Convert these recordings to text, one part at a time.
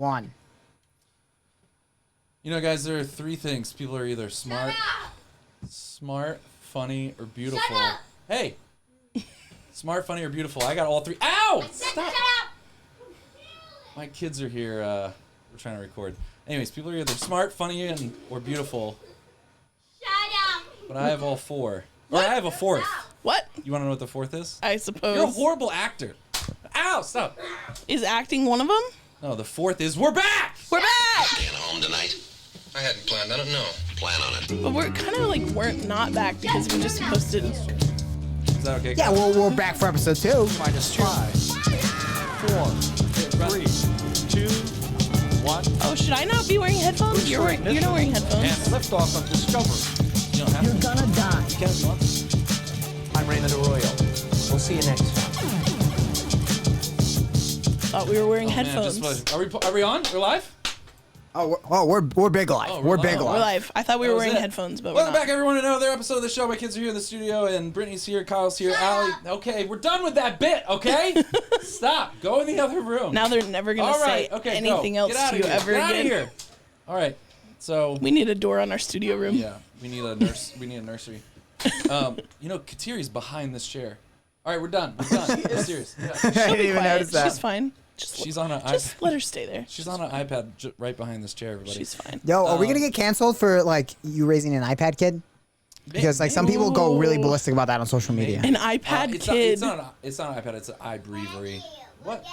1. You know, guys, there are 3 things. People are either smart, funny, or beautiful. Hey! Smart, funny, or beautiful. I got all 3. Ow! Stop! My kids are here. We're trying to record. Anyways, people are either smart, funny, or beautiful. Shut up! But I have all 4. Or I have a 4th. What? You want to know what the 4th is? I suppose. You're a horrible actor. Ow! Stop! Is acting one of them? No, the 4th is we're back! We're back! Staying home tonight? I hadn't planned. I don't know. Plan on it. But we're kind of like weren't not back because we just posted. Is that okay? Yeah, we're back for episode 2. Minus 5, 4, 3, 2, 1. Oh, should I not be wearing headphones? You're not wearing headphones. And liftoff of Discovery. You don't have You're to. gonna die. You can if you want. I'm Raymond Arroyo. We'll see you next time. Thought we were wearing Man, headphones. are we on? We're live? We're big live. Oh, we're big oh, We're live. live. I thought we were That was wearing it. headphones, but Welcome we're back, not. everyone, to another episode of the show. My kids are here in the studio, and Brittany's here, Kyle's here, Allie. Okay, we're done with that bit, okay? Stop. Go in the other room. Now they're never gonna All say right, okay, anything go. else Get to you outta here. ever Get outta again. here. All right. So We need a door on our studio room. yeah, we need a nurse. We need a nursery. You know, Kateri's behind this chair. All right, we're done. We're done. I'm serious. Yeah. I She'll didn't be even quiet. notice that. She's fine. She's on a Just let her stay there. She's on an iPad right behind this chair, everybody. She's fine. Yo, are we gonna get canceled for like you raising an iPad kid? Because like some people go really ballistic about that on social media. An iPad it's kid. It's not an iPad. It's an iBreviary. What?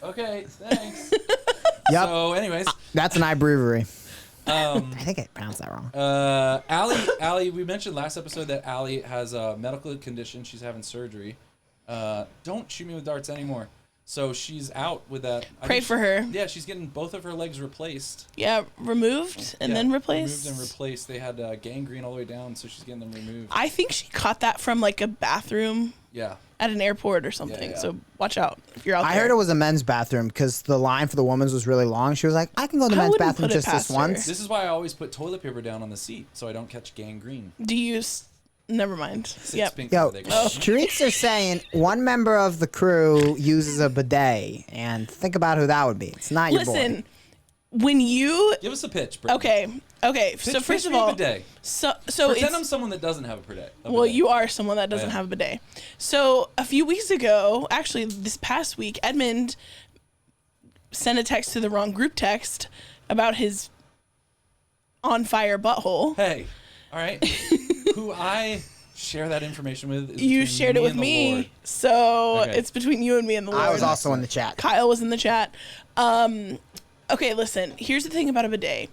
Okay, thanks. Yep, So, anyways, that's an iBrewery. I think I pronounced that wrong. Allie, we mentioned last episode that Allie has a medical condition. She's having surgery. Don't shoot me with darts anymore. So she's out with that. Pray for her. Yeah, she's getting both of her legs replaced. Yeah, removed and then replaced. Removed and replaced. They had gangrene all the way down, so she's getting them removed. I think she caught that from like a bathroom Yeah. at an airport or something. Yeah. So watch out if you're out there. I heard it was a men's bathroom because the line for the women's was really long. She was like, I can go to the I men's wouldn't bathroom put it just this past her. once. This is why I always put toilet paper down on the seat so I don't catch gangrene. Do you? Never mind. Yep. Pink, Yo, they call it. streets are saying one member of the crew uses a bidet, and think about who that would be. It's not your boy. Listen, when you Give us a pitch, Brittany. okay. So Pitch first of me a all, bidet. so Pretend it's I'm someone that doesn't have a bidet. well, you are someone that doesn't Yeah. have a bidet. So a few weeks ago, actually this past week, Edmund sent a text to the wrong group text about his on fire butthole. Hey, all right. Who I share that information with is You between shared it with and the Lord. me, so Okay. it's between you and me and the Lord. I was also in the chat. Kyle was in the chat. Okay, listen. Here's the thing about a bidet.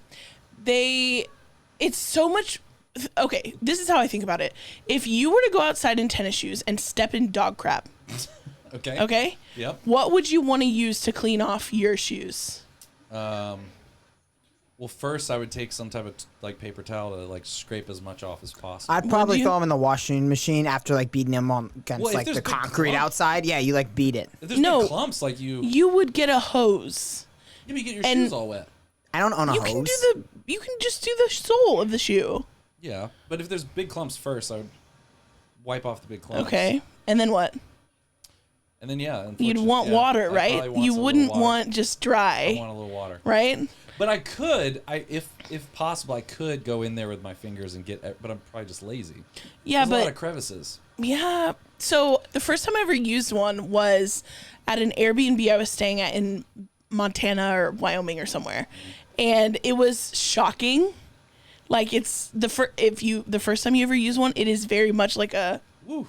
It's so much. Okay, this is how I think about it. If you were to go outside in tennis shoes and step in dog crap, Okay. okay, Yep. what would you want to use to clean off your shoes? Well, first I would take some type of like paper towel to like scrape as much off as possible. I'd probably you? throw him in the washing machine after like beating him on against Well, if like there's the big concrete clump- outside. Yeah, you like beat it. If there's No. big clumps, like you would get a hose. get your and- shoes all wet. I don't own a You hose. can just do the sole of the shoe. Yeah, but if there's big clumps first, I would wipe off the big clumps. Okay, and then what? And then You'd want water, I'd right? probably want You some wouldn't little water. want just I dry, want a little water. right? But I could, if possible, I could go in there with my fingers and get. But I'm probably just lazy. Yeah, There's a lot but of crevices. yeah. So the first time I ever used one was at an Airbnb I was staying at in Montana or Wyoming or somewhere, and it was shocking. Like it's the first time you ever use one, it is very much like a, Woo.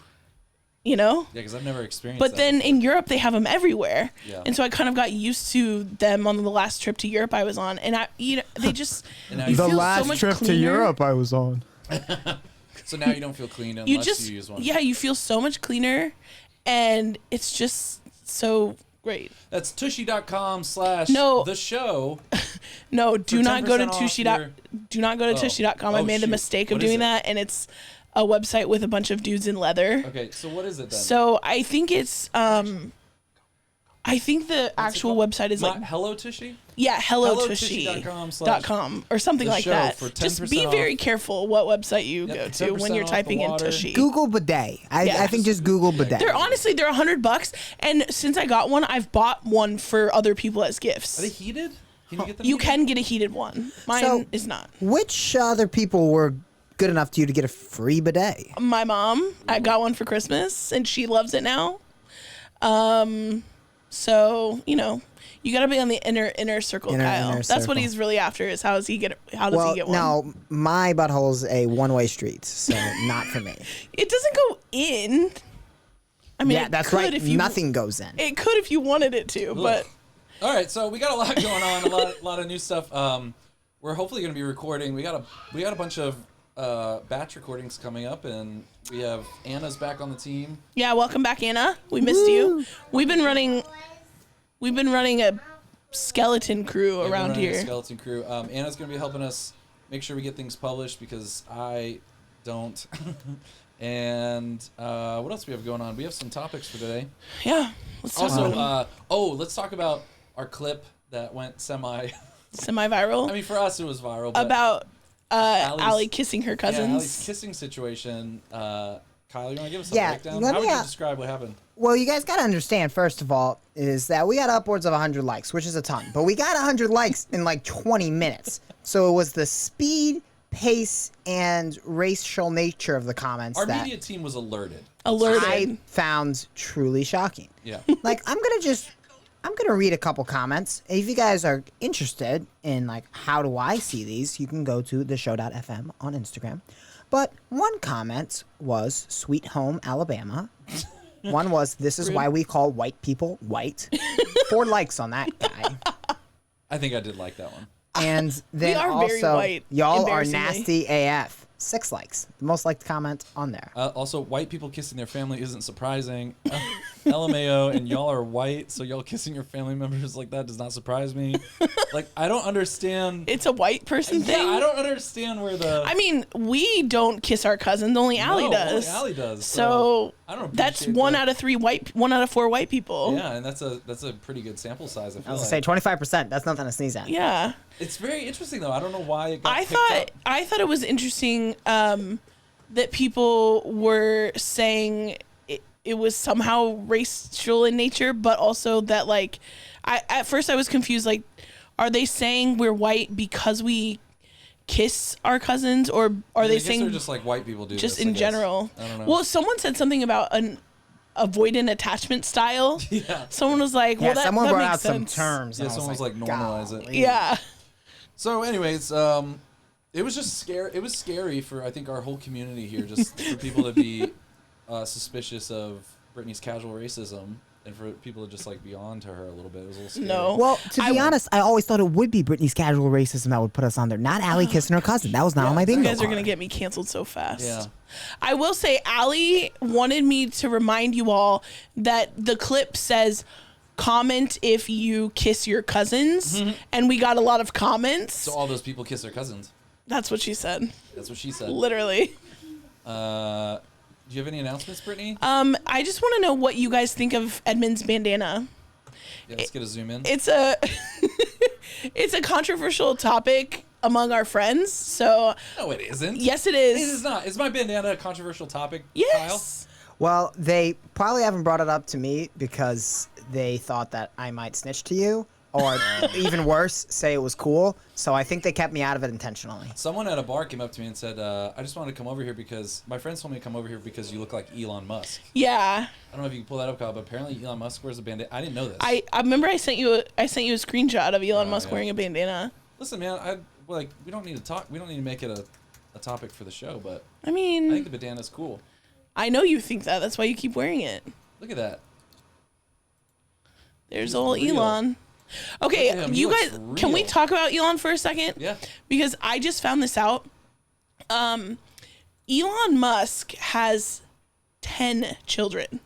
you know. Yeah, because I've never experienced. But that then before. in Europe they have them everywhere, Yeah. and so I kind of got used to them on the last trip to Europe I was on, and they just And now you you feel feel so much cleaner. I was on. So now you don't feel clean unless You just use one. yeah, you feel so much cleaner, and it's just so great. That's tushy.com No. / the show. No, do For not go to 10% off Tushy. your- Do not go to Oh. Tushy.com. I Oh, made the shoot. mistake of What is doing it? that, and it's a website with a bunch of dudes in leather. Okay, so what is it then? So I think it's I think the actual website is like Hello Tushy. Yeah, hellotushy.com or something like that. For 10% Just be off. very careful what website you go to when you're 10% off typing the in water. Tushy. Google bidet. I think just Google bidet. They're $100, and since I got one, I've bought one for other people as gifts. Are they heated? Can you get them? You heated? can get a heated one. Mine is not. Which other people were good enough to you to get a free bidet? My mom, I got one for Christmas, and she loves it now. So you got to be on the inner circle, Kyle. Inner That's circle. what he's really after. Is how does he get one? No, my butthole's a one-way street, so not for me. It doesn't go in. I mean, Yeah, that's could right. if you- Nothing goes in. It could if you wanted it to, but All right, so we got a lot going on, a lot of new stuff. We're hopefully going to be recording. We got a bunch of batch recordings coming up, and we have Anna's back on the team. yeah. Welcome back, Anna. We missed you. We've been running a skeleton crew We've been around running a here. skeleton crew. Anna's going to be helping us make sure we get things published because I don't. And what else do we have going on? We have some topics for today. Yeah. Let's talk about Also, let's talk about our clip that went semi-viral. I mean, for us, it was viral. But About Allie's- Allie kissing her cousins. Yeah, Allie's kissing situation. Kyle, you want to give us a Yeah, breakdown? let How me, would you describe what happened? Well, you guys got to understand, first of all, is that we got upwards of 100 likes, which is a ton. But we got 100 likes in like 20 minutes. So it was the speed, pace, and racial nature of the comments Our that media team was alerted. I found truly shocking. Yeah. Like, I'm gonna read a couple comments. If you guys are interested in like how do I see these, you can go to theshow.fm on Instagram. But one comment was Sweet Home Alabama. One was this is why we call white people white. 4 likes on that guy. I think I did like that one. And then are very also white, y'all are embarrassingly. nasty AF. 6 likes. The most liked comment on there. Also, white people kissing their family isn't surprising. LMAO, and y'all are white, so y'all kissing your family members like that does not surprise me. Like, I don't understand. It's a white person thing. Yeah, I don't understand where the. I mean, we don't kiss our cousins. Only Allie does. Only Allie does. So I don't. that's appreciate one that. out of 4 white people. Yeah, and that's a pretty good sample size. I feel I was like. gonna say 25%. That's nothing to sneeze at. Yeah. It's very interesting though. I don't know why it got I picked up. thought it was interesting that people were saying it was somehow racial in nature, but also that like at first I was confused. Like, are they saying we're white because we kiss our cousins, or are I they guess saying they're just like white people do just this, I in guess. general? I don't know. Well, someone said something about an avoidant attachment style. Yeah. Someone was like, Yeah, well, that someone brought makes out sense. some terms. Yeah, and I someone was like, normalize it. golly. Yeah. So, anyways, it was just scary. It was scary for I think our whole community here, just for people to be suspicious of Brittany's casual racism, and for people to just like be on to her a little bit. It was a little scary. No. Well, to be honest, I always thought it would be Brittany's casual racism that would put us on there, not Allie kissing her cousin. That was not on my bingo You guys are card. going to get me canceled so fast. Yeah. I will say, Allie wanted me to remind you all that the clip says, comment if you kiss your cousins. And we got a lot of comments. So all those people kiss their cousins. That's what she said. That's what she said. Literally. Do you have any announcements, Brittany? I just want to know what you guys think of Edmund's bandana. Yeah, let's get a zoom in. It's a it's a controversial topic among our friends. So No, it isn't. yes, it It is. is not. Is my bandana a controversial topic, Yes. Well, they probably haven't brought it up to me because they thought that I might snitch to you, or even worse, say it was cool. So I think they kept me out of it intentionally. Kyle? Someone at a bar came up to me and said, I just wanted to come over here because my friends told me to come over here because you look like Elon Musk. Yeah. I don't know if you can pull that up, Kyle, but apparently Elon Musk wears a bandana. I didn't know this. I remember I sent you a screenshot of Elon Musk yeah. wearing a bandana. Listen, man, we don't need to talk. We don't need to make it a topic for the show, but I mean, I think the bandana's cool. I know you think that. That's why you keep wearing it. Look at that. There's He's old real. Elon. Okay, Look at him. He you looks guys, can we real. talk about Elon for a second? Yeah. Because I just found this out. Elon Musk has 10 children.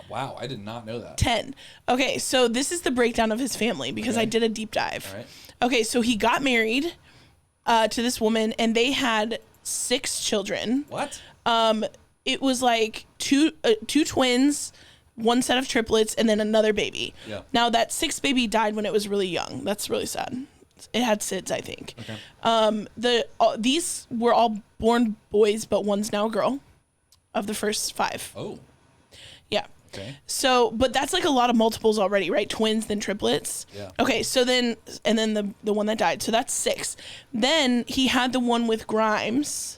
Wow, I did not know that. 10. Okay, so this is the breakdown of his family because I did a deep dive. All right. Okay, so he got married to this woman and they had 6 children. What? It was like two twins, one set of triplets and then another baby. Yeah. Now that sixth baby died when it was really young. That's really sad. It had SIDS, I think. Okay. These were all born boys, but one's now a girl of the first 5. Oh. Yeah. Okay. So, but that's like a lot of multiples already, right? Twins, then triplets. Yeah. Okay, so then, and then the one that died. So that's 6. Then he had the one with Grimes.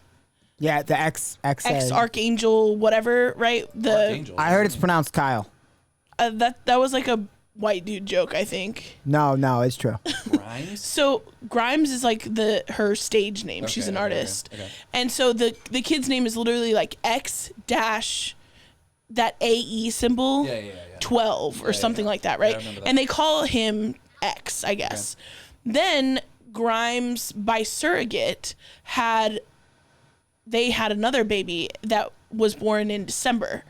Yeah, the ex Archangel, whatever, right? Archangel. I heard it's pronounced Kyle. That was like a white dude joke, I think. No, it's true. Grimes? So Grimes is like her stage name. She's an artist. Okay. And so the kid's name is literally like X dash that AE symbol 12 or something like that, right? Yeah, I remember that. And they call him X, I guess. Okay. Then Grimes by surrogate had another baby that was born in December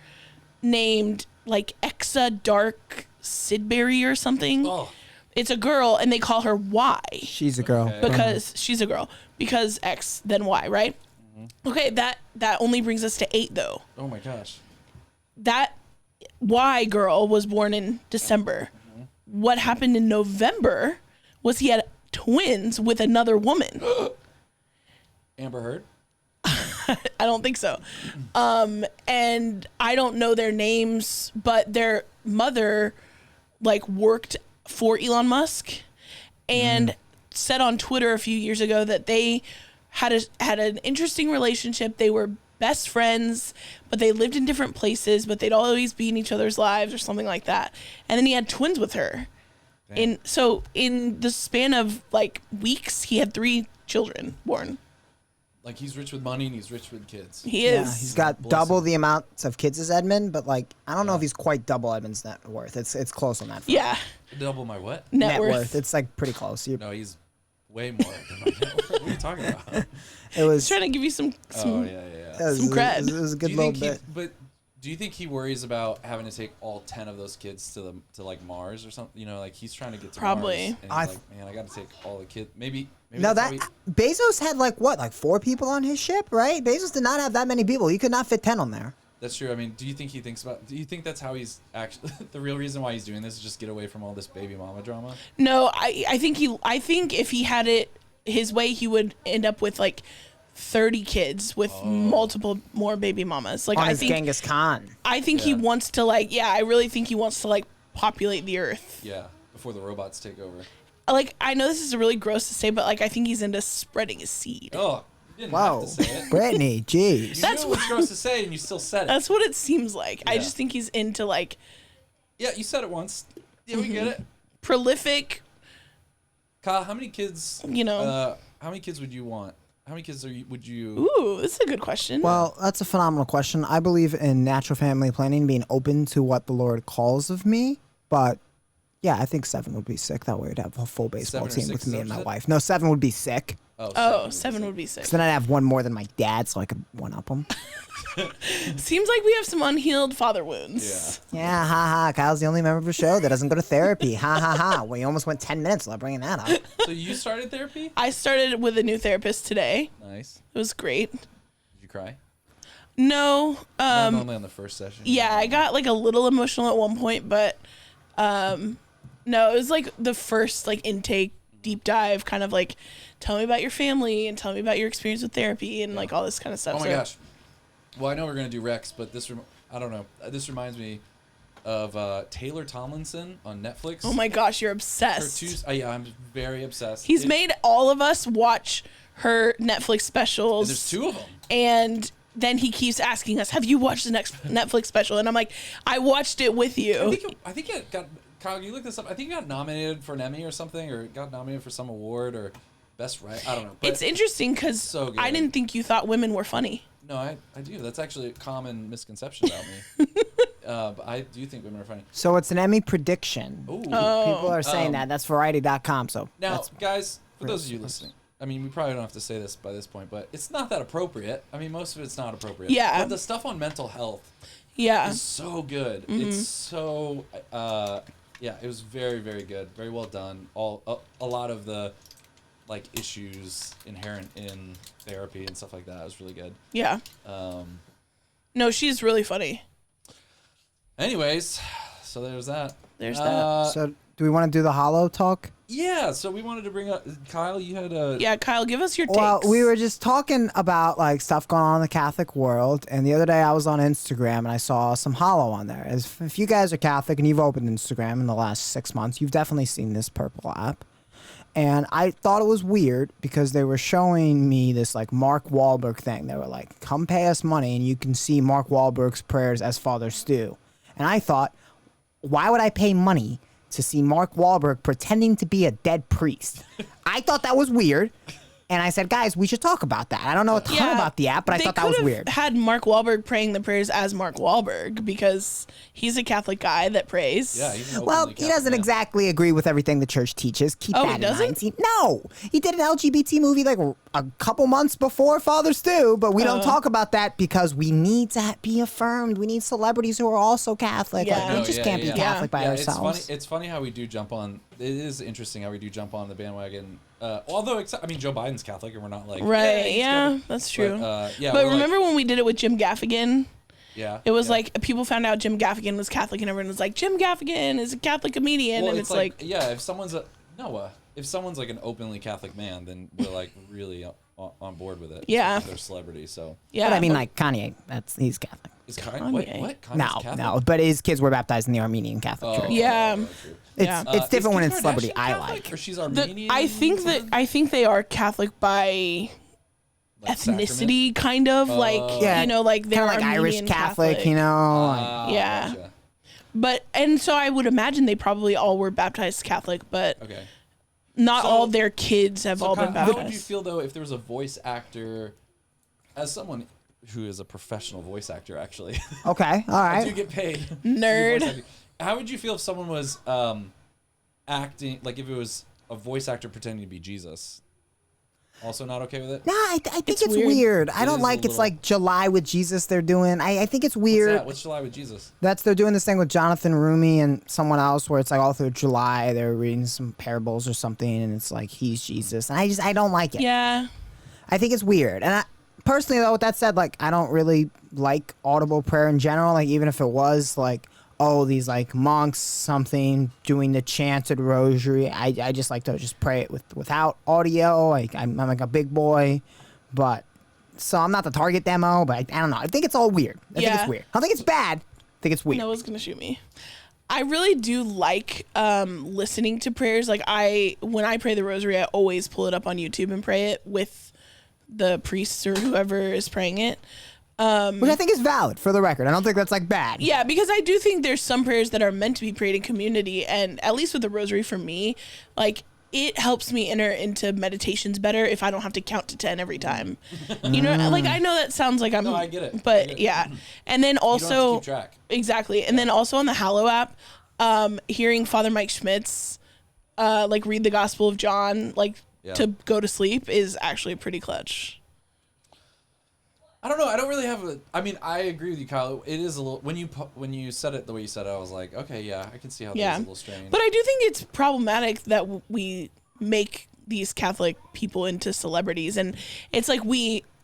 named like Exa Dark Sidbury or something. Oh. It's a girl and they call her Y. She's a girl. Okay. Because she's a girl. Because X, then Y, right? Mm-hmm. Okay, that only brings us to 8 though. Oh my gosh. That Y girl was born in December. Mm-hmm. What happened in November was he had twins with another woman. Amber Heard? I don't think so. And I don't know their names, but their mother like worked for Elon Musk and said on Twitter a few years ago that they had an interesting relationship. They were best friends, but they lived in different places, but they'd always be in each other's lives or something like that. And then he had twins with her. Dang. In the span of like weeks, he had 3 children born. Like he's rich with money and he's rich with kids. He is. Yeah, he's got double the amount of kids as Edmund, but like I don't know if he's quite double Edmund's net worth. It's close on that front. Yeah. Double my what? Net worth. It's like pretty close. No, he's way more than my net worth. What are you talking about? It was Trying to give you some Oh, yeah. some cred. It was a good Do you little think bit. but do you think he worries about having to take all 10 of those kids to like Mars or something? You know, like he's trying to get to Probably. Mars. And he's like, man, I got to take all the kids. Maybe No, that's that how Bezos had like 4 people on his ship, right? Bezos did not have that many people. He could not fit 10 on there. that's true. I mean, do you think that's how he's actually the real reason why he's doing this is just get away from all this baby mama drama? No, I think if he had it his way, he would end up with like 30 kids with multiple more baby mamas. Like On I his think Genghis Khan. I think he wants to I really think he wants to populate the earth. Yeah, before the robots take over. Like I know this is really gross to say, but like I think he's into spreading his seed. Oh, you didn't Whoa, have to say it. Brittany, jeez. You That's knew it was gross to say, and you still said it. That's what it seems like. I Yeah. just think he's into Yeah, you said it once. Yeah, we get it. prolific. Kyle, how many kids? You know. How many kids would you want? How many kids would you? Ooh, this is a good question. Well, that's a phenomenal question. I believe in natural family planning, being open to what the Lord calls of me. But yeah, I think 7 would be sick. That way we'd have a full baseball 7 or team 6, with is me that and what my you said? wife. No, 7 would be sick. Oh, 7 would be sick. So then I'd have one more than my dad, so I could one-up him. Seems like we have some unhealed father wounds. Yeah. Yeah, ha. Kyle's the only member of the show that doesn't go to therapy. Ha. We almost went 10 minutes without bringing that up. So you started therapy? I started with a new therapist today. Nice. It was great. Did you cry? No, Not only on the first session. yeah, I got a little emotional at one point, but no, it was the first intake deep dive, kind of tell me about your family and tell me about your experience with therapy and all this kind of stuff. Oh my gosh. Well, I know we're gonna do Rex, but I don't know. This reminds me of Taylor Tomlinson on Netflix. Oh my gosh, you're Her obsessed. yeah, I'm very obsessed. He's made all of us watch her Netflix specials. There's 2 of them. And then he keeps asking us, have you watched the next Netflix special? And I'm like, I watched it with you. I think it got. Kyle, you look this up. I think it got nominated for an Emmy or something, or it got nominated for some award or best right. I don't know. But It's interesting because so good. I didn't think you thought women were funny. No, I do. That's actually a common misconception about me. But I do think women are funny. So it's an Emmy prediction. Ooh. People are saying that. That's Variety.com. So Now, that's guys, for real those of you listening, I mean, we probably don't have to say this by this point, but it's not that appropriate. I mean, most of it's not appropriate. Yeah. But the stuff on mental health Yeah. is so good. It's so, yeah, it was very, very good. Very well done. A lot of the, issues inherent in therapy and stuff like that was really good. Yeah. No, she's really funny. Anyways, so there's that. There's that. So do we want to do the hollow talk? Yeah, so we wanted to bring up Kyle. You had a Yeah, Kyle, give us your takes. Well, we were just talking about like stuff going on in the Catholic world, and the other day I was on Instagram and I saw some hollow on there. If you guys are Catholic and you've opened Instagram in the last 6 months, you've definitely seen this purple app. And I thought it was weird because they were showing me this like Mark Wahlberg thing. They were like, come pay us money and you can see Mark Wahlberg's prayers as Father Stu. And I thought, why would I pay money to see Mark Wahlberg pretending to be a dead priest? I thought that was weird. And I said, guys, we should talk about that. I don't know a ton about the app, but I thought that was weird. Had Mark Wahlberg praying the prayers as Mark Wahlberg because he's a Catholic guy that prays. Yeah, he's an Well, openly he doesn't Catholic man. exactly agree with everything the church teaches. Keep Oh, that he in doesn't? mind. No, he did an LGBT movie like a couple months before Father Stu, but we don't talk about that because we need to be affirmed. We need celebrities who are also Catholic. Yeah. Like, we No, just yeah, can't be yeah. Catholic by Yeah, ourselves. It's funny how we do jump on. It is interesting how we do jump on the bandwagon. Although, I mean, Joe Biden's Catholic, and we're not like Right, he's yeah, Catholic. that's true. But, yeah, But we're remember when we did it with Jim Gaffigan? yeah, It was yeah. like people found out Jim Gaffigan was Catholic and everyone was like, Jim Gaffigan is a Catholic comedian. Well, and it's like, yeah, if someone's if someone's like an openly Catholic man, then we're like really on board with it. Yeah. They're celebrities, so yeah. But I mean, like Kanye, he's Catholic. is what? Kanye's No, Catholic? no, but his kids were baptized in the Armenian Catholic Church. Yeah. true. It's Yeah. it's different when Is it's Kim celebrity Kardashian I Catholic, like. or she's Armenian. I think they are Catholic by Like ethnicity, kind of like Yeah, you know, like they're Kind of like Irish Armenian Catholic, you know. like- Yeah. Gotcha. But and so I would imagine they probably all were baptized Catholic, but Okay. not So- all their kids have So all been Kyle, how would you baptized. feel though if there was a voice actor, as someone who is a professional voice actor, actually, Okay, all I do right. get paid. to do Nerd. voice acting. How would you feel if someone was acting like if it was a voice actor pretending to be Jesus? Also not okay with it? Nah, I think It's it's weird. weird. I It don't is a like it's little- like July with Jesus they're doing. I think it's What's weird. that? What's July with Jesus? They're doing this thing with Jonathan Rumi and someone else where it's like all through July they're reading some parables or something and it's like he's Jesus. And I don't like it. Yeah. I think it's weird. And personally though, with that said, like I don't really like audible prayer in general. Like even if it was like, oh, these like monks something doing the chanted rosary, I just like to just pray it without audio. Like I'm like a big boy, but so I'm not the target demo. But I don't know. I think it's all weird. I think Yeah. it's weird. I don't think it's bad. I think it's weird. Noah's gonna shoot me. I really do like listening to prayers. Like when I pray the rosary, I always pull it up on YouTube and pray it with the priest or whoever is praying it. Which I think is valid for the record. I don't think that's like bad. Yeah, because I do think there's some prayers that are meant to be prayed in community, and at least with the rosary for me, like it helps me enter into meditations better if I don't have to count to 10 every time. You know, like I know that sounds like I'm. No, I get it. But I get it. yeah, and then You don't have to also keep track. exactly, and then also on the Hallow app, hearing Father Mike Schmitz, like read the Gospel of John, like Yeah. to go to sleep is actually pretty clutch. I don't know. I don't really have a. I mean, I agree with you, Kyle. It is a little when you said it the way you said it. I was like, okay, yeah, I can see how Yeah, that's a little strange. but I do think it's problematic that we make these Catholic people into celebrities, and it's like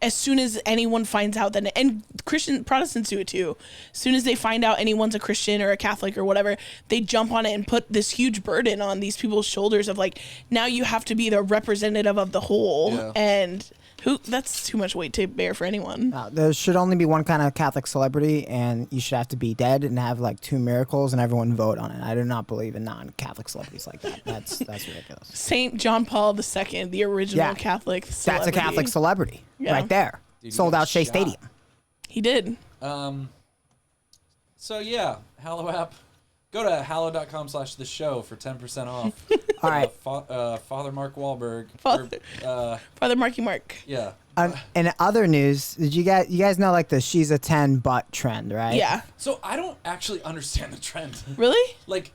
as soon as anyone finds out that, and Protestants do it too, as soon as they find out anyone's a Christian or a Catholic or whatever, they jump on it and put this huge burden on these people's shoulders of like, now you have to be the representative of the whole, Yeah. and that's too much weight to bear for anyone. There should only be one kind of Catholic celebrity, and you should have to be dead and have like 2 miracles, and everyone vote on it. I do not believe in non-Catholic celebrities like that. That's ridiculous. Saint John Paul II, the original Yeah. Catholic That's celebrity. a Catholic celebrity Yeah. right there. Dude, he Sold got out Shea shot. Stadium. He did. So yeah, Hallow app. Go to hallow.com/the show for 10% off. All right. Father Mark Wahlberg. Father Marky Mark. Yeah. In other news, did you guys know like the she's a 10 butt trend, right? Yeah. So I don't actually understand the trend. Really? Like,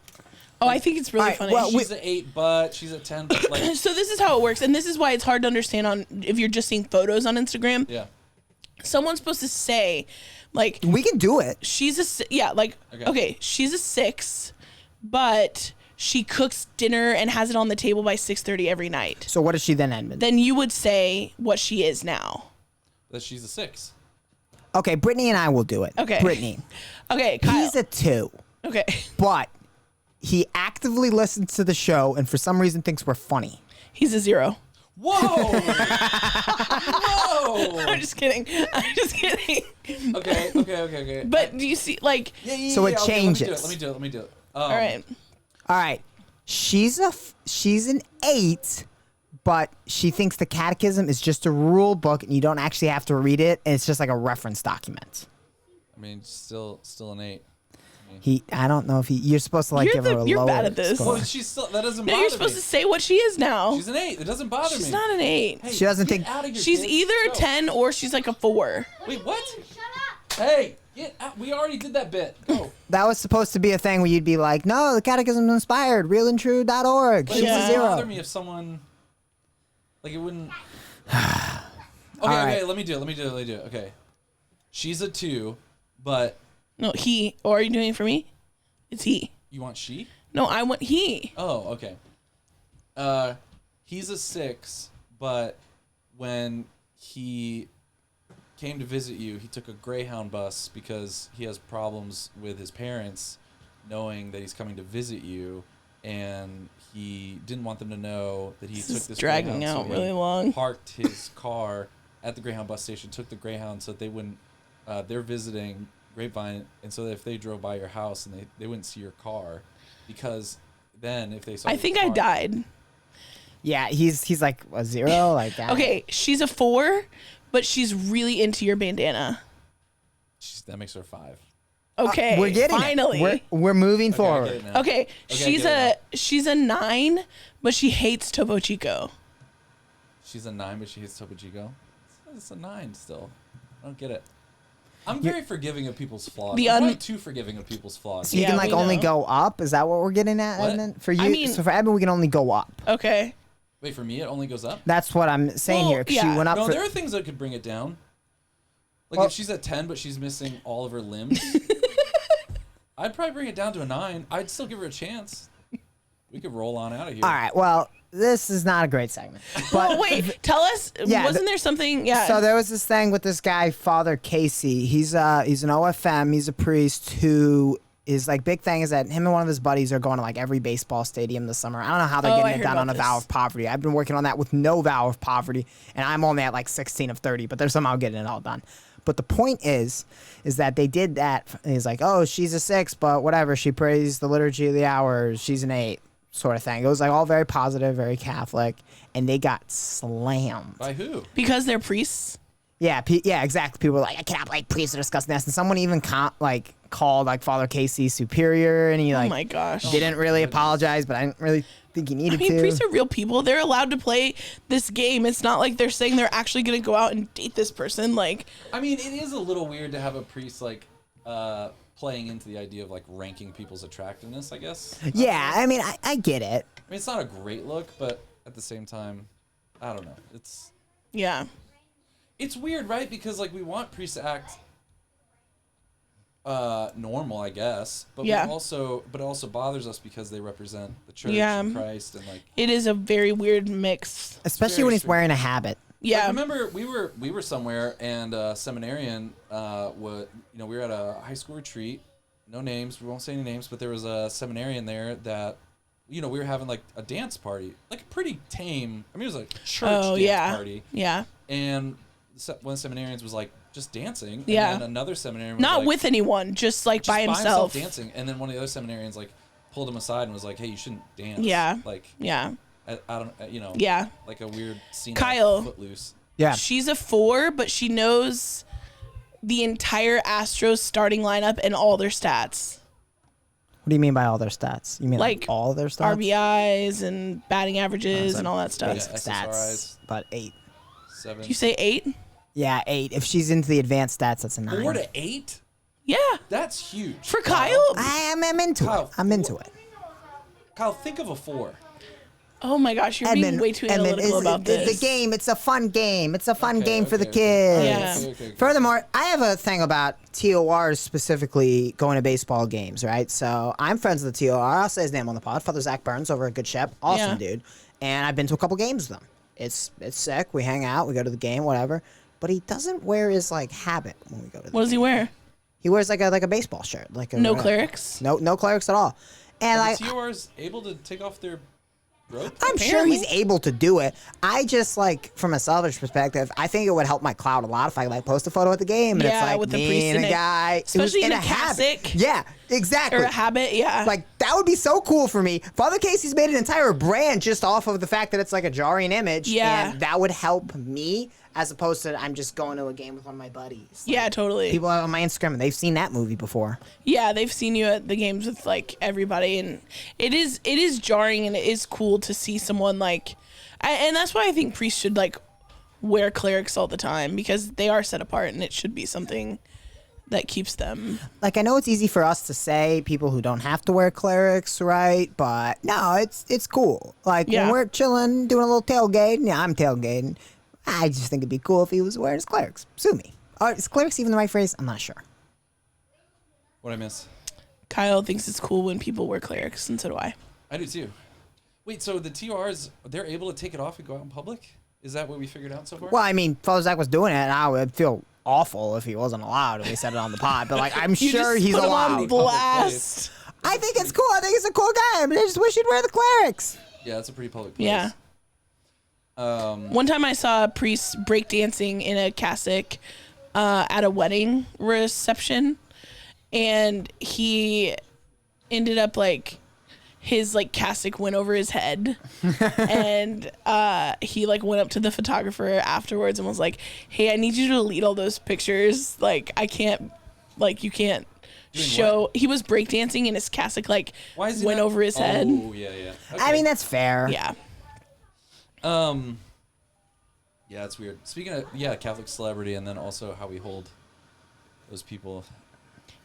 Oh, I think it's really Alright, funny. well, she's an 8 butt, she's a 10 butt. Like, So this is how it works, and this is why it's hard to understand if you're just seeing photos on Instagram. yeah. Someone's supposed to say, like, We can do it. she's okay, she's a 6, but she cooks dinner and has it on the table by 6:30 every night. So what is she then, Edmund? Then you would say what she is now. That she's a 6. Okay, Brittany and I will do it. Okay. Brittany. Okay, Kyle. He's a 2, Okay. but he actively listens to the show and for some reason thinks we're funny. He's a 0. Whoa! Whoa! I'm just kidding. Okay. But do you see, like, Yeah. So it okay, changes. Let me do it. all right. All right. She's an 8, but she thinks the catechism is just a rule book and you don't actually have to read it and it's just like a reference document. I mean, still an 8. I don't know if you're supposed to like You're give her a you're lower bad at this. score. Well, she's still that doesn't No, bother you're supposed me. to say what she is now. She's an 8. It doesn't bother me. She's not an 8. Hey, She doesn't get think- out of here, She's kid. either a Go. 10 or she's like a 4. Wait, what? Shut up. Hey, get out. We already did that bit. Go. That was supposed to be a thing where you'd be like, no, the catechism's inspired, realandtrue.org. But She's it a wouldn't 0. bother me if someone, like, it wouldn't. Okay, right. let me do it. Okay, she's a 2, but No, he. Or are you doing it for me? It's he. you want she? No, I want he. Oh, okay. He's a 6, but when he came to visit you, he took a Greyhound bus because he has problems with his parents knowing that he's coming to visit you, and he didn't want them to know that he This took is this dragging Greyhound, out so really he long. parked his car at the Greyhound bus station, took the Greyhound so that they wouldn't, they're visiting Grapevine, and so that if they drove by your house and they wouldn't see your car, because then if they saw I your think I car- died. Yeah, he's like a 0, like that. Okay, she's a 4, but she's really into your bandana. That makes her 5. Okay, We're getting finally. it. We're moving Okay, I forward. get it now. Okay, I she's a 9, but she hates Topo Chico. She's a 9, but she hates Topo Chico. It's a 9 still. I don't get it. I'm very forgiving of people's flaws. The I'm un- probably too forgiving of people's flaws. So you Yeah, can like we only know. go up? Is that what we're getting at, What? Edmund? For you, I mean- so for Edmund, we can only go up. Okay. Wait, for me, it only goes up? That's what I'm saying Well, here. 'Cause yeah. she went up No, for. there are things that could bring it down. Like Well- if she's at 10, but she's missing all of her limbs, I'd probably bring it down to a 9. I'd still give her a chance. We could roll on out of here. All right. Well, this is not a great segment. But Oh wait, tell us. Yeah, wasn't there something? Yeah. So there was this thing with this guy, Father Kassie. He's an OFM. He's a priest who is like big thing is that him and one of his buddies are going to like every baseball stadium this summer. I don't know how they're Oh, I getting it heard done on about a vow this. of poverty. I've been working on that with no vow of poverty, and I'm only at like 16 of 30, but they're somehow getting it all done. But the point is that they did that. And he's like, oh, she's a 6, but whatever. She prays the liturgy of the hours. She's an 8, sort of thing. It was like all very positive, very Catholic, and they got slammed. By who? because they're priests. Yeah, yeah, exactly. People were like, I cannot believe priests are discussing this. And someone even called like Father Casey superior, and he Oh like my gosh. didn't really apologize, but I didn't really think he I needed mean, to. priests are real people. They're allowed to play this game. It's not like they're saying they're actually going to go out and date this person. Like, I mean, it is a little weird to have a priest like playing into the idea of like ranking people's attractiveness, I guess. Yeah, I mean, I get it. I mean, it's not a great look, but at the same time, I don't know. yeah. It's weird, right? Because like we want priests to act normal, I guess, but Yeah. it also bothers us because they represent the church Yeah. and Christ and like. It is a very weird mix. Especially very when he's strange. wearing a habit. Yeah. Like, remember we were somewhere and a seminarian we were at a high school retreat. No names, we won't say any names, but there was a seminarian there that we were having like a dance party, like a pretty tame. I mean, it was a church Oh, dance yeah. party, Yeah. and one of the seminarians was like just dancing. Yeah. And then another seminarian was Not like, with anyone, just like just by himself. dancing, and then one of the other seminarians like pulled him aside and was like, "Hey, you shouldn't dance." Yeah. Like Yeah. I don't Yeah. like a weird scene. Kyle. Of Footloose. Yeah. She's a 4, but she knows the entire Astros starting lineup and all their stats. What do you mean by all their stats? You mean Like, all their stats? RBIs and batting averages and all that stuff. Yeah. Stats. SSRIs. But 8. 7. Did you say 8? Yeah, 8. If she's into the advanced stats, that's a 9. 4 to 8? Yeah. That's huge. For Kyle? I'm into Kyle, it. I'm into it. Kyle, think of a 4. Oh my gosh, you're being way too analytical about this. The game, it's a fun game. It's a fun Okay, game for the okay, kids. Yeah. Okay. Furthermore, I have a thing about TORs specifically going to baseball games, right? So I'm friends with the TOR. I'll say his name on the pod. Father Zach Burns over at Good Shep. Awesome Yeah. dude. And I've been to a couple games with him. It's sick. We hang out. We go to the game, whatever. but he doesn't wear his like habit when we go to the What does he wear? He wears like a baseball shirt, like a, No clerics? No clerics at all. And Are like the TORs able to take off their robe? I'm sure he's able to do it. I just like from a selfish perspective, I think it would help my clout a lot if I like post a photo at the game and it's Yeah, like with the me priest and in a it. guy Especially who's in a habit. cassock. Yeah, exactly. Or a habit, yeah. Like that would be so cool for me. Father Casey's made an entire brand just off of the fact that it's like a jarring image. Yeah. And that would help me as opposed to I'm just going to a game with one of my buddies. Yeah, totally. People on my Instagram and they've seen that movie before. Yeah, they've seen you at the games with like everybody, and it is jarring, and it is cool to see someone like, and that's why I think priests should like wear clerics all the time, because they are set apart, and it should be something that keeps them. Like I know it's easy for us to say people who don't have to wear clerics, right? But no, it's cool. Like Yeah. when we're chilling, doing a little tailgating. Yeah, I'm tailgating. I just think it'd be cool if he was wearing his clerics. Sue me. Is clerics even the right phrase? I'm not sure. What'd I miss? Kyle thinks it's cool when people wear clerics, and so do I. I do too. Wait, so the TORs, they're able to take it off and go out in public? Is that what we figured out so far? Well, I mean, Father Zach was doing it, and I would feel awful if he wasn't allowed if we said it on the pod. But like, I'm You sure just he's put him on allowed. blast. I think it's cool. I think he's a cool guy. I mean, I just wish he'd wear the clerics. Yeah, it's a pretty public place. Yeah. One time I saw a priest breakdancing in a cassock at a wedding reception, and he ended up like his like cassock went over his head, and he like went up to the photographer afterwards and was like, "Hey, I need you to delete all those pictures. Like, I can't, like, you can't." Doing Show what? he was breakdancing and his cassock like Why is he went not- over his head. Oh, yeah, yeah. Okay. I mean, that's fair. Yeah. Yeah, it's weird. Speaking of, Catholic celebrity, and then also how we hold those people.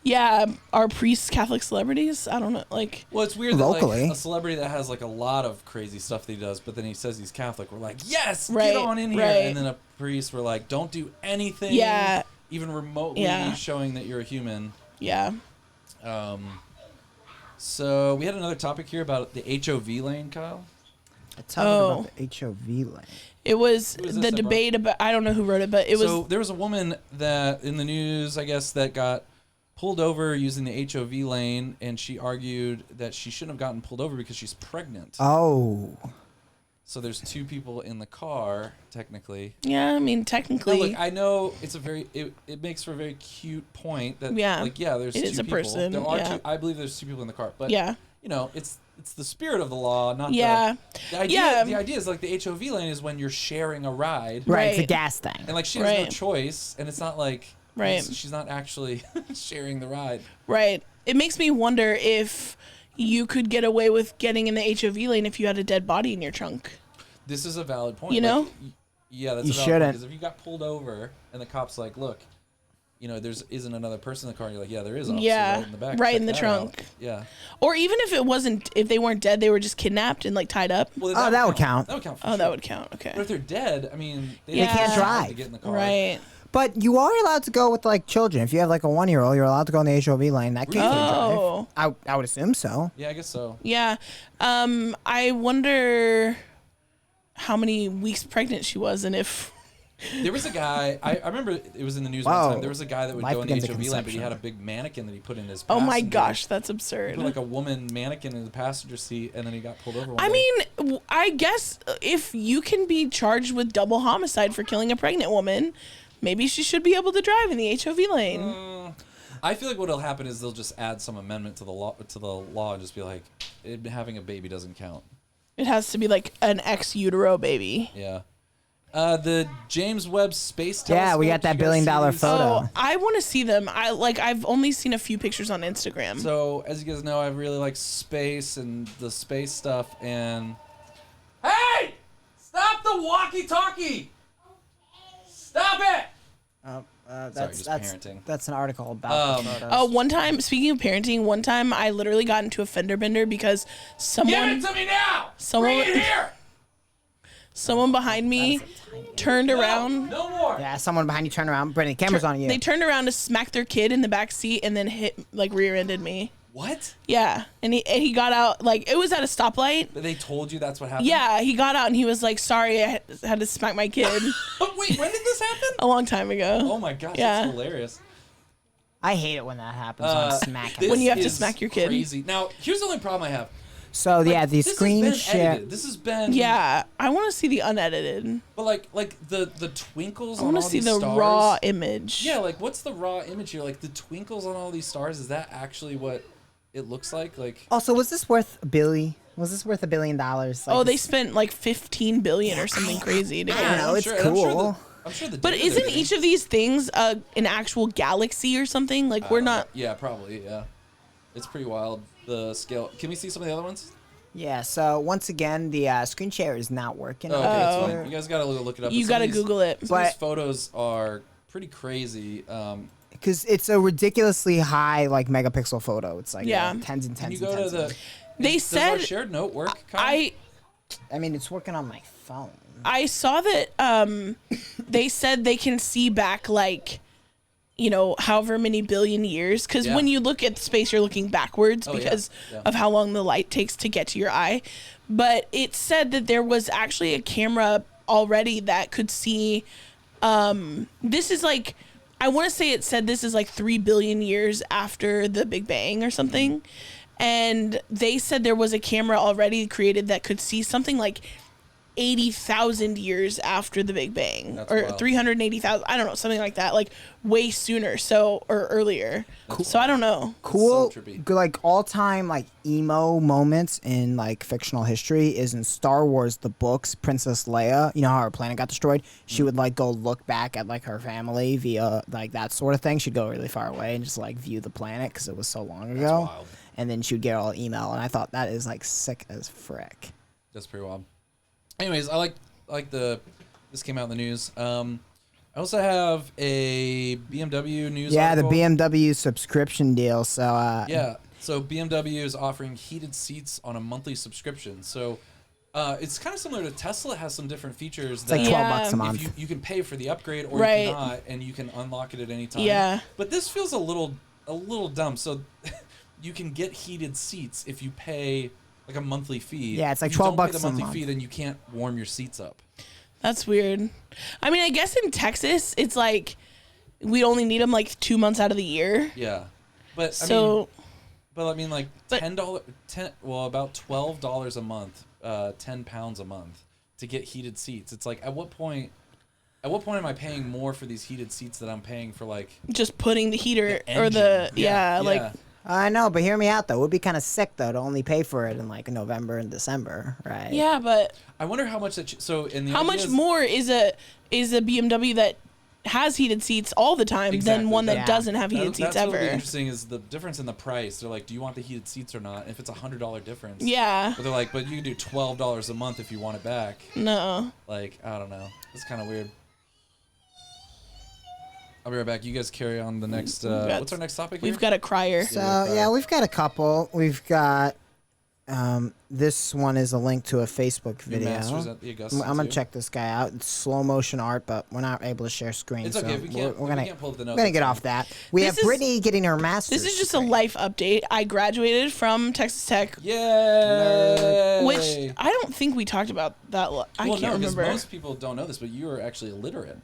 Yeah, are priests Catholic celebrities? I don't know. Like, Well, it's weird that Locally. like, a celebrity that has like a lot of crazy stuff that he does, but then he says he's Catholic. We're like, yes, Right, get on in here. right. And then a priest, we're like, don't do anything, Yeah. even remotely Yeah. showing that you're a human. yeah. So we had another topic here about the HOV lane, Kyle. A topic about the HOV lane. It was Who is the this that debate about, I don't know who wrote it, but it was, So there was a woman that in the news, I guess, that got pulled over using the HOV lane, and she argued that she shouldn't have gotten pulled over because she's pregnant. Oh. So there's two people in the car, technically. yeah, I mean, Now, technically, look, I know it's a very it makes for a very cute point that Yeah. like there's It two is a people. person, There are yeah. two. I believe there's two people in the car, but yeah. you know it's the spirit of the law, not Yeah. the idea. Yeah. The idea is like the HOV lane is when you're sharing a ride, Right, it's a Right. gas thing. and like she has no Right. choice, and it's not like Right. she's not actually sharing the ride. Right. It makes me wonder if you could get away with getting in the HOV lane if you had a dead body in your trunk. This is a valid point. You know? Yeah, that's You a valid shouldn't. point. Because if you got pulled over and the cop's like, look, isn't another person in the car, and you're like, yeah, there is. Officer, Yeah, right in the back. right Check in the that trunk. out. Yeah. Or even if they weren't dead, they were just kidnapped and like tied up. Well, Oh, that would count. That would count. For Oh, sure. that would count. Okay. But if they're dead, I mean, they Yeah. They can't have drive. to get in the car. Right. But you are allowed to go with like children. If you have like a 1-year-old, you're allowed to go in the HOV lane. That kid can Oh. drive. I would assume so. Yeah, I guess so. Yeah. I wonder how many weeks pregnant she was, and if There was a guy. I remember it was in the news Wow. one time. There was a guy that would Life go in the begins at HOV lane, but he conception. had a big mannequin that he put in his. oh my passenger. gosh, that's He absurd. put like a woman mannequin in the passenger seat, and then he got pulled over. One I day. mean, I guess if you can be charged with double homicide for killing a pregnant woman, maybe she should be able to drive in the HOV lane. I feel like what'll happen is they'll just add some amendment to the law and just be like, having a baby doesn't count. It has to be like an ex utero baby. Yeah. The James Webb Space Telescope. Yeah, we got that you guys see billion-dollar these? photo. Oh, I want to see them. I've only seen a few pictures on Instagram. So, as you guys know, I really like space and the space stuff. And hey, stop the walkie-talkie! Stop it! That's just parenting. That's an article about the photos. Oh, one time, speaking of parenting, I literally got into a fender bender because Give someone it to me now! Someone- Bring it here! someone behind me turned around. No more! Yeah, someone behind you turned around. Brittany, camera's on you. They turned around to smack their kid in the back seat and then rear-ended me. What? Yeah, and he got out, like, it was at a stoplight. But they told you that's what happened? Yeah, he got out and he was like, sorry, I had to smack my kid. Wait, when did this happen? A long time ago. Oh my gosh, Yeah. that's hilarious. I hate it when that happens. When I'm smacking. When you have to is smack your kid. Crazy. Now, here's the only problem I have. So yeah, the This screen has been share. edited. This has been Yeah, I want to see the unedited. But like the twinkles I on want all to see these the stars. raw image. Yeah, like what's the raw image here? Like the twinkles on all these stars, is that actually what it looks like? Like Also, was this worth $1 billion? Was this worth $1 billion? Like, Oh, they spent like 15 billion or something crazy to I get don't it. know. It's and I'm sure cool. I'm sure the But data they're isn't getting- each of these things an actual galaxy or something? Like we're not. Yeah, probably. Yeah, it's pretty wild. The scale. Can we see some of the other ones? Yeah. So once again, the screen share is not working. Oh, okay, on that's Twitter. fine. You guys gotta look it up. You Some of gotta these- Google it. Some of these But- photos are pretty crazy. Because it's a ridiculously high like megapixel photo. It's like Yeah. tens and Can you tens and go to tens. the? They does our said shared note work? Kyle? I mean, it's working on my phone. I saw that they said they can see back like, you know, however many billion years. Because Yeah. when you look at space, you're looking backwards Oh, yeah. because Yeah. of how long the light takes to get to your eye. But it said that there was actually a camera already that could see. This is like, I want to say it said this is like 3 billion years after the Big Bang or something. And they said there was a camera already created that could see something like 80,000 years after the Big Bang. That's Or wild. 380,000, I don't know, something like that, like way sooner, so, or earlier. So I don't know. Cool, so trippy. good, like all-time like emo moments in like fictional history is in Star Wars the books. Princess Leia, you know how her planet got destroyed, she would like go look back at like her family via like that sort of thing. She'd go really far away and just like view the planet because it was so long ago. wild. And then she would get all email, and I thought that is like sick as frick. That's pretty wild. Anyways, I like the this came out in the news. I also have a BMW news. Yeah, article. the BMW subscription deal. So Yeah, so BMW is offering heated seats on a monthly subscription. So it's kind of similar to Tesla. It has some different features. it's like that 12 Yeah. bucks a month. if you can pay for the upgrade or Right. you cannot, and you can unlock it at any time. Yeah. But this feels a little dumb. So you can get heated seats if you pay like a monthly fee. Yeah, it's like If you 12 don't pay bucks the a monthly month. fee, then you can't warm your seats up. That's weird. I mean, I guess in Texas, it's like we only need them like 2 months out of the year. Yeah, but So, I mean, like But- about $12 a month, 10 pounds a month to get heated seats. It's like at what point am I paying more for these heated seats that I'm paying for like just putting the heater the or the, engine? yeah, like, I know, but hear me out though. It would be kind of sick though to only pay for it in like November and December, right? yeah, but I wonder how much that so in the how idea much is- more is a BMW that has heated seats all the time Exactly. than one that Yeah. doesn't have heated seats that's what'll be ever? interesting is the difference in the price. They're like, do you want the heated seats or not? If it's $100 difference, Yeah, But they're like, but you can do $12 a month if you want it back. no. Like, I don't know. It's kind of weird. I'll be right back. You guys carry on the next. got- What's our next topic? We've here? got a crier. So yeah, we've got a couple. We've got this one is a link to a Facebook New video. Masters at the Augusta I'm gonna too. check this guy out. It's slow motion art, but we're not able to share screen. It's so okay. If we can't, we're if gonna we can't pull up the we're notes. gonna get that's off fine. that. We This have is- Brittany getting her master's. This is just a degree. life update. I graduated from Texas Tech, Yay! which I don't think we talked about that. I well, can't no, because remember. most people don't know this, but you are actually illiterate.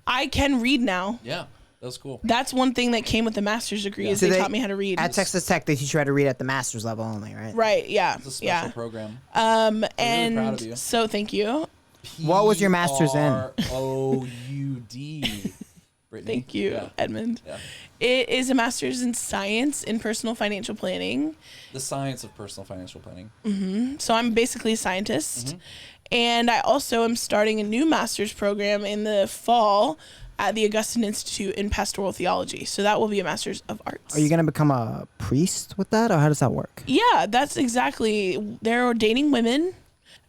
I can read now. Yeah, that was cool. That's one thing that came with the master's degree is So they taught me how to read. At Texas Tech, they teach you how to read at the master's level only, right? Right, yeah. It's a special Yeah. program. And proud of you. so thank you. What was your master's in? PROUD. Brittany. Thank you, Yeah. Edmund. Yeah. It is a master's in science in personal financial planning. The science of personal financial planning. So I'm basically a scientist. Mm-hmm. And I also am starting a new master's program in the fall at the Augustine Institute in pastoral theology. So that will be a master's of arts. Are you gonna become a priest with that, or how does that work? Yeah, that's exactly. They're ordaining women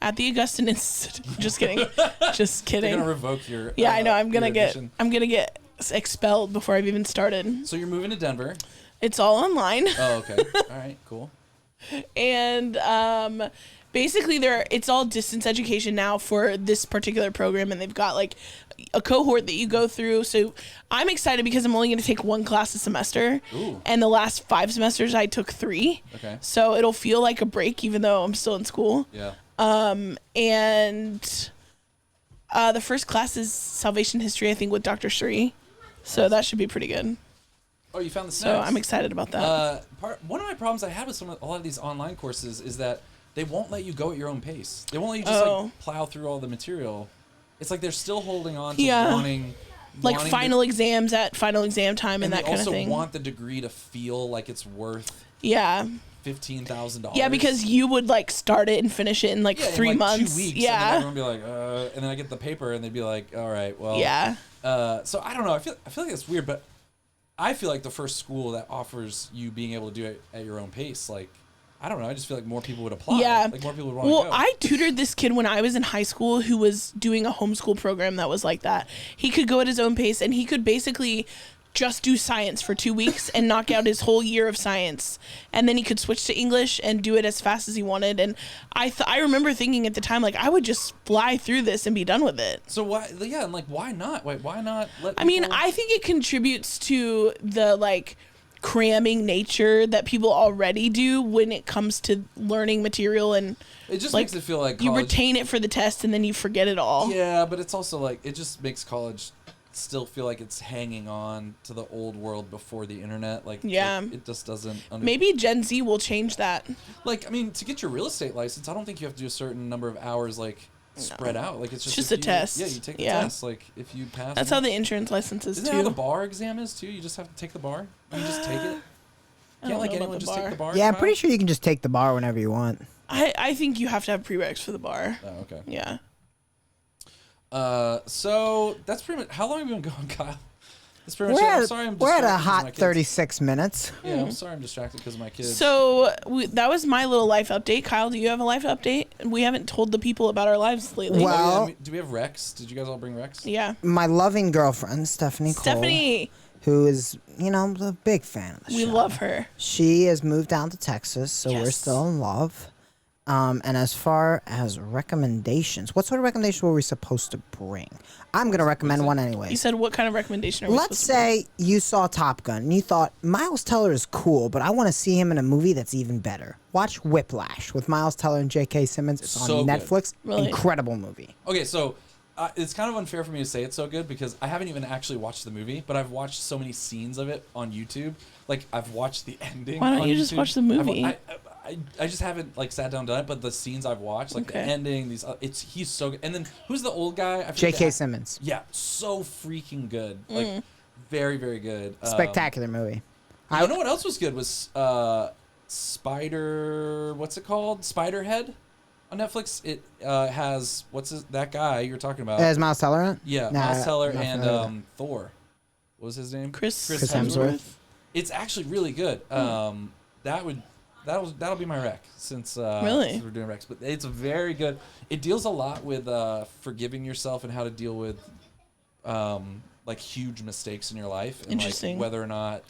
at the Augustine Institute. Just kidding. Just They're kidding. gonna revoke your. Yeah, I know. I'm your gonna get. admission. I'm gonna get expelled before I've even started. So you're moving to Denver. It's all online, Oh, okay. All right. Cool. and basically it's all distance education now for this particular program, and they've got like a cohort that you go through. So I'm excited because I'm only going to take one class a semester. Ooh. And the last 5 semesters I took 3. Okay. So it'll feel like a break even though I'm still in school. Yeah. And the first class is Salvation History, I think, with Dr. Sri. So that should be pretty good. Oh, you found the So snacks. I'm excited about that. One of my problems I had with a lot of these online courses is that they won't let you go at your own pace. They won't let you just like plow through all the material. It's like they're still holding on to wanting final exams at final exam time and that kind of thing. They also want the degree to feel like it's worth $15,000. Yeah, because you would like start it and finish it in like 3 months. 2 weeks. Yeah. And then everyone would be like, and then I get the paper and they'd be like, all right, well. Yeah. So I don't know. I feel like it's weird, but I feel like the first school that offers you being able to do it at your own pace, like, I don't know. I just feel like more people would apply. Yeah. Like more people would want to go. Well, I tutored this kid when I was in high school who was doing a homeschool program that was like that. He could go at his own pace and he could basically just do science for 2 weeks and knock out his whole year of science. And then he could switch to English and do it as fast as he wanted. And I remember thinking at the time, like, I would just fly through this and be done with it. So why, and like, why not? Why not let people... I mean, I think it contributes to the, like, cramming nature that people already do when it comes to learning material, and it just like, makes it feel like you college... retain it for the test and then you forget it all. Yeah, but it's also like, it just makes college still feel like it's hanging on to the old world before the internet. Like, it just doesn't... Maybe Gen Z will change that. Like, I mean, to get your real estate license, I don't think you have to do a certain number of hours, like, spread out. Like, it's just a test. Yeah, you take the test. Like, if you pass... That's how the insurance license is, Isn't too. that how the bar exam is, too? You just have to take the bar? You just take it? Can't, like, anyone just take the bar? Yeah, I'm pretty sure you can just take the bar whenever you want. I think you have to have prereqs for the bar. Oh, okay. Yeah. So that's pretty much... How long have you been going, Kyle? That's pretty much it. I'm sorry I'm we're at distracted a 'cause of my hot kids. 36 minutes. Yeah, I'm sorry I'm distracted because of my kids. So that was my little life update. Kyle, do you have a life update? We haven't told the people about our lives lately. Well- Oh, yeah, do we have Rex? Did you guys all bring Rex? Yeah. My loving girlfriend, Stephanie Cole, who is, a big fan of the show. We love her. She has moved down to Texas, so we're Yes. still in love. And as far as recommendations, what sort of recommendation were we supposed to bring? I'm going to recommend one anyway. You said what kind of recommendation are we Let's supposed to bring? say you saw Top Gun and you thought, Miles Teller is cool, but I want to see him in a movie that's even better. Watch Whiplash with Miles Teller and J.K. Simmons. It's So on good. Netflix. Really? Incredible movie. Okay, so it's kind of unfair for me to say it's so good because I haven't even actually watched the movie, but I've watched so many scenes of it on YouTube. Like, I've watched the ending. Why don't on you just YouTube. watch the movie? I just haven't like sat down and done it, but the scenes I've watched, like the ending, he's so good. And then who's the old guy? I forget J.K. Simmons. Yeah, so freaking good. Like very, very good. Spectacular movie. You know what else was good was what's it called? Spiderhead on Netflix. It has that guy you're talking about? Has Miles Teller in it? Yeah, Nah, Miles Teller not and familiar. Thor. What was his name? Chris Hemsworth. It's actually really good. That'll be my rec since Really? since we're doing recs. But it's very good. It deals a lot with forgiving yourself and how to deal with like huge mistakes in your life and Interesting. like whether or not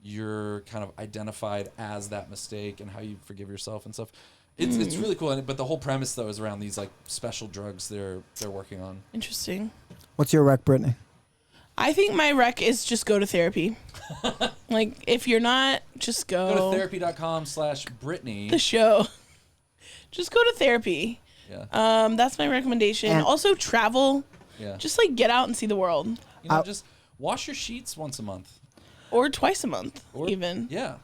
you're kind of identified as that mistake and how you forgive yourself and stuff. It's really cool. But the whole premise though is around these like special drugs they're working on. Interesting. What's your rec, Brittany? I think my rec is just go to therapy. Like, if you're not, just go. Go to therapy.com/Brittany. The show. Just go to therapy. Yeah. That's my recommendation. And- Also, travel. Yeah. Just, like, get out and see the world. You know, just wash your sheets once a month. Or twice a month, Or, even. Yeah.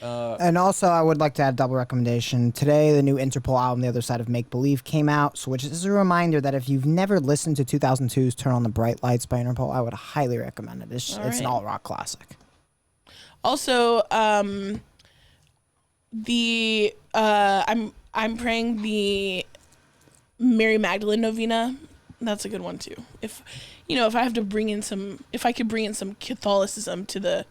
And also, I would like to add a double recommendation. Today, the new Interpol album, The Other Side of Make Believe, came out, so which is a reminder that if you've never listened to 2002's Turn on the Bright Lights by Interpol, I would highly recommend it. It's an alt-rock classic. Also, I'm praying the Mary Magdalene novena. That's a good one too. If I have to bring in if I could bring in some Catholicism to the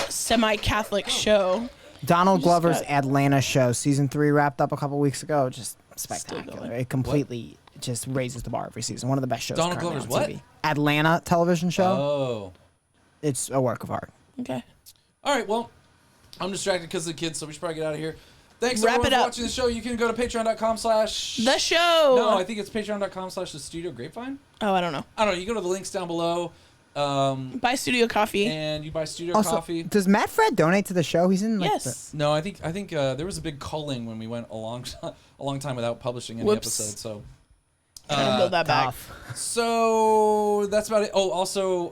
semi-Catholic show. Donald Glover's Atlanta show, season 3 wrapped up a couple weeks ago. Just spectacular. It completely just raises the bar every season. One of the best shows. Donald currently Glover's on TV. what? Atlanta television show. Oh. It's a work of art. Okay. All right, well, I'm distracted because of the kids, so we should probably get out of here. Thanks Wrap everyone it for up. watching the show. You can go to patreon.com/ The show. No, I think it's patreon.com/the Studio Grapevine. Oh, I don't know. I don't know. You go to the links down below. Buy Studio Coffee. And you buy Studio Also, Coffee. does Matt Fradd donate to the show? He's in like Yes. No, I think there was a big culling when we went a long time without publishing any Whoops. episodes. So Gotta build that back. tough. So that's about it. Oh, also,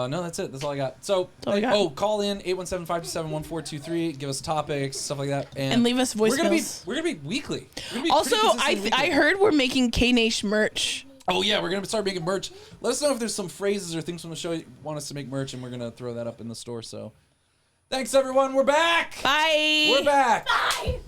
no, that's it. That's all I got. So, all I got. oh, call in 817-527-1423. Give us topics, stuff like that, And leave us voicemails. We're gonna be weekly. We're gonna be Also, pretty consistent I weekly. heard we're making K-Nash merch. Oh yeah, we're gonna start making merch. Let us know if there's some phrases or things from the show you want us to make merch, and we're gonna throw that up in the store. So, thanks everyone. We're back. Bye. We're back. Bye.